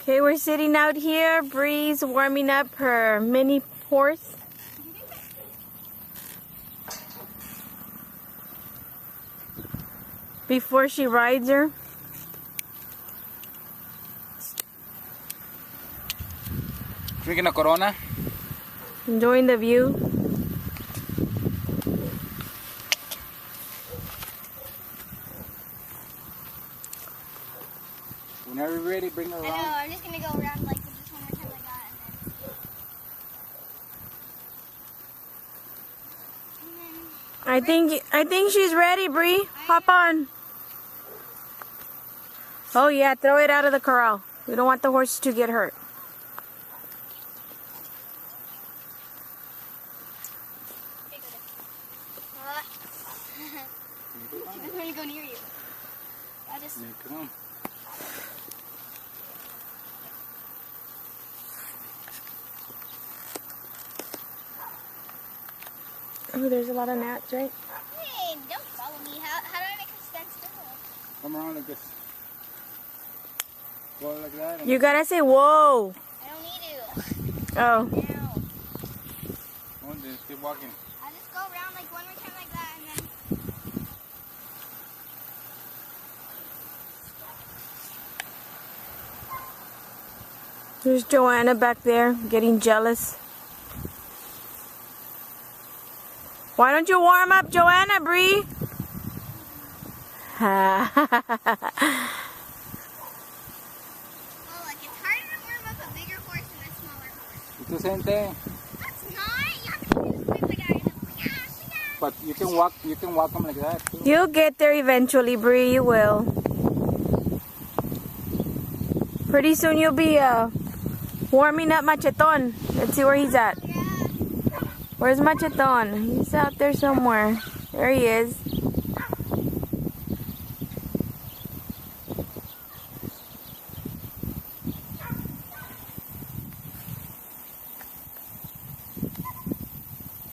Okay, we're sitting out here. Bree's warming up her mini horse. Before she rides her. Drinking a Corona. Enjoying the view. Whenever you're ready, bring her around. I know, I'm just gonna go around like just one more time like that and then I think she's ready, Bree. Hop on. Oh yeah, throw it out of the corral. We don't want the horses to get hurt. I'm gonna go near you. I just Come on. Oh, there's a lot of gnats, right? hey, don't follow me. How do I make her stand still? Come around like this. Go like that. You gotta say whoa. I don't need to. Oh. Now. Come on, just keep walking. I'll just go around like one more time like that and then There's Joanna back there getting jealous. Why don't you warm up Joanna, Bree? oh, like it's harder to warm up a bigger horse than a smaller horse. It's the same thing. That's not. You have to do this like that. Yeah. But you can walk them like that too. You'll get there eventually, Bree. You will. Pretty soon you'll be warming up Macheton. Let's see where he's at. Yeah. Where's Macheton? He's out there somewhere. There he is.